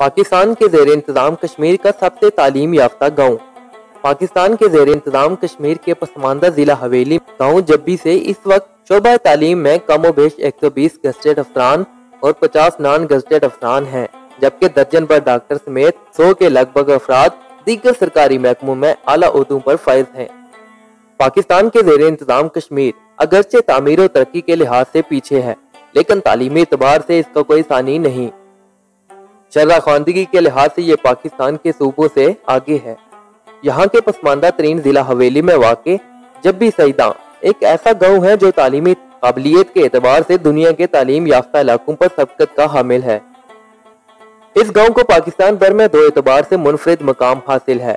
पाकिस्तान के ज़ेर इंतज़ाम कश्मीर का सबसे तालीम याफ्ता गाँव। पाकिस्तान के ज़ेर इंतज़ाम कश्मीर के पसमानदा जिला हवेली गाँव जब्बी से इस वक्त शोबा तालीम में कमोबेश 120 गज़टेड अफसरान और 50 नॉन गज़टेड अफसरान हैं, जबकि दर्जन भर डॉक्टर समेत 100 के लगभग अफराद दीगर सरकारी महकमों में आला ओहदों पर फायज हैं। पाकिस्तान के ज़ेर इंतज़ाम कश्मीर अगरचे तामीर और तरक्की के लिहाज से पीछे है, लेकिन तालीमी एतबार से इसका कोई सानी नहीं। शर्रा ख्वानदगी के लिहाज से ये पाकिस्तान के सूबों से आगे है। यहाँ के पसमानदा तरीन जिला हवेली में वाक़ जब्बी सईदा एक ऐसा गाँव है जो तालीमी काबिलियत के एतबार से दुनिया के तालीम याफ्ता इलाकों पर सबकत का हामिल है। इस गाँव को पाकिस्तान भर में दो एतबार से मुनफरिद मकाम हासिल है।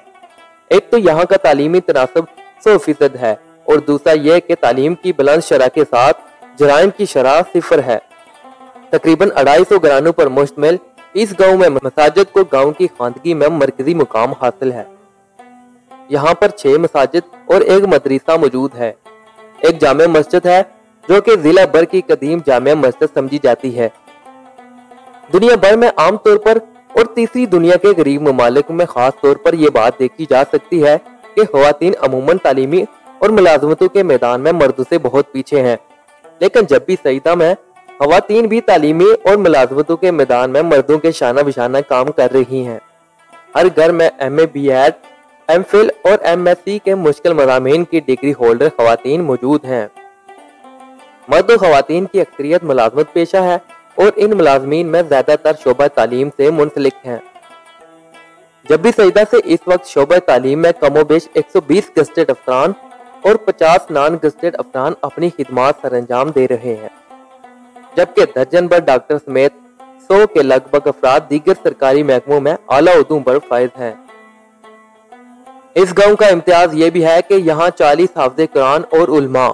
एक तो यहाँ का तालीमी तनासब 100% है और दूसरा यह कि तालीम की बुलंद शरह के साथ जराइम की शरह सिफर है। तकरीबन 250 घरानों पर मुश्तमिल इस गांव में मसाजिद को गांव की खानदगी में मरकजी मुकाम हासिल है। यहाँ पर 6 मसाजिद और एक मदरसा मौजूद है। एक जामे मस्जिद है जो कि जिला भर की कदीम जामे मस्जिद समझी जाती है। दुनिया भर में आम तौर पर और तीसरी दुनिया के गरीब ममालिक में खास तौर पर यह बात देखी जा सकती है कि ख़वातीन अमूमन तालीमी और मुलाजमतों के मैदान में मर्दों से बहुत पीछे हैं, लेकिन जब्बी सईदा में ख़वातीन भी तालीमी और मुलाजमतों के मैदान में मर्दों के शाना बिशाना काम कर रही हैं। हर घर में MA BEd MPhil और MSc के मुश्किल मज़ामीन की डिग्री होल्डर ख़वातीन मौजूद हैं। मर्द और ख़वातीन की अक्सरियत मुलाजमत पेशा है और इन मुलाजमीन में ज़्यादातर शोबा तालीम से मुंसलिक हैं। जब्बी सईदा से इस वक्त शोबा तालीम में कमोबेश 120 गज़टेड अफसरान और 50 नॉन गज़टेड अफसरान अपनी खिदमात सरअंजाम दे रहे हैं, जबकि दर्जन भर डॉक्टर समेत 100 के लगभग अफराद दीगर सरकारी महकमों में आला ओहदों पर फायज हैं। इस गांव का इम्तियाज ये भी है कि यहाँ 40 हाफ़िज़े कुरान और उलमा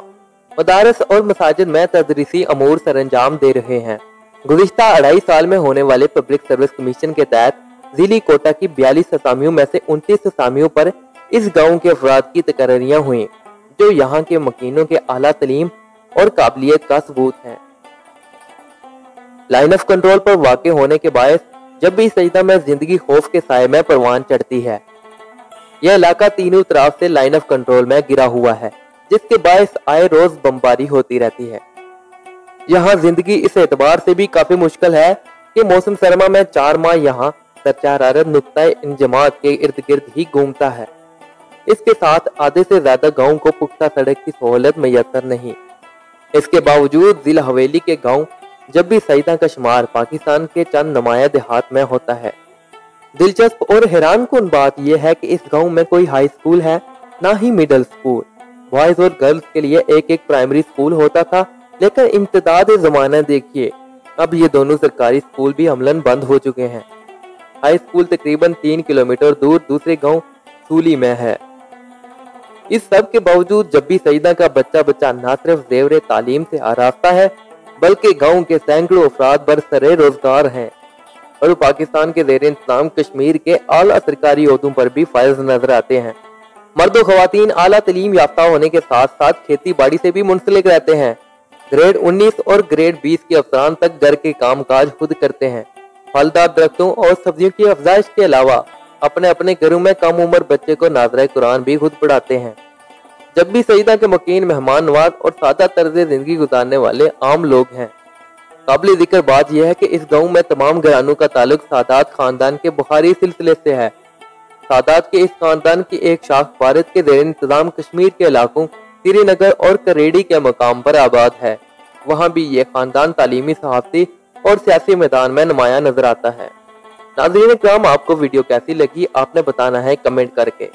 मदारस और मसाजिद में तदरीसी अमूर सरअंजाम दे रहे हैं। गुज़िश्ता 2.5 साल में होने वाले पब्लिक सर्विस कमीशन के तहत जिली कोटा की 42 असामियों में से 29 असामियों पर इस गाँव के अफराद की तकरीरियाँ हुई, जो यहाँ के मकीनों के आला तलीम और काबिलियत का सबूत है। लाइन ऑफ कंट्रोल पर वाक़े होने के बायस जब्बी सईदा में जिंदगी खौफ के साए में परवान चढ़ती है। यह इलाका तीनों तरफ से लाइन ऑफ कंट्रोल में गिरा हुआ है, जिसके बायस आए रोज बमबारी होती रहती है। यहाँ जिंदगी इस एतबार से भी काफी मुश्किल है कि मौसम सरमा में 4 माह यहाँ दर्जा हरारत नुक्ताए इंजमात के इर्द गिर्द ही घूमता है। इसके साथ आधे से ज्यादा गाँव को पुख्ता सड़क की सहूलत मैसर नहीं। इसके बावजूद जिला हवेली के गाँव जब्बी सईदा का शुमार पाकिस्तान के चंद नुमाया देहात में होता है। दिलचस्प और हैरान कुन बात यह है कि इस गांव में कोई हाई स्कूल है, ना ही मिडिल स्कूल। बॉयज और गर्ल्स के लिए एक प्राइमरी स्कूल होता था, लेकिन इम्तिदाद ज़माना देखिए, अब ये दोनों सरकारी स्कूल भी अमलन बंद हो चुके हैं। हाई स्कूल तकरीबन 3 किलोमीटर दूर दूसरे गाँव सूली में है। इस सब के बावजूद जब्बी सईदा का बच्चा न सिर्फ ज़ेवर तालीम से आरास्ता है, बल्कि गाँव के सैकड़ों अफराद बरसरे रोजगार हैं और पाकिस्तान के ज़ेर इंतज़ाम कश्मीर के आला सरकारी ओहदों पर भी फायज नजर आते हैं। मर्द और ख़वातीन आला तलीम याफ्ता होने के साथ साथ खेती बाड़ी से भी मुंसलिक रहते हैं। ग्रेड 19 और ग्रेड 20 के अफसरान तक घर के काम काज खुद करते हैं। फलदार दरख्तों और सब्जियों की अफजाइश के अलावा अपने अपने घरों में कम उम्र बच्चे को नाज़रे कुरान भी खुद पढ़ाते हैं। जब्बी सईदा के मकीन मेहमान नवाज और सादा तर्ज जिंदगी गुजारने वाले आम लोग हैं। काबिल जिक्र बात यह है कि इस गांव में तमाम घरानों का ताल्लुक सादात खानदान के बुखारी सिलसिले से है। सादात के इस खानदान की एक शाख भारत के ज़ेर इंतज़ाम कश्मीर के इलाकों श्रीनगर और करेड़ी के मकाम पर आबाद है। वहाँ भी ये खानदान तालीमी, सहाफ़ती और सियासी मैदान में नुमाया नजर आता है। नाज़रीन इकराम, आपको वीडियो कैसी लगी आपने बताना है कमेंट करके।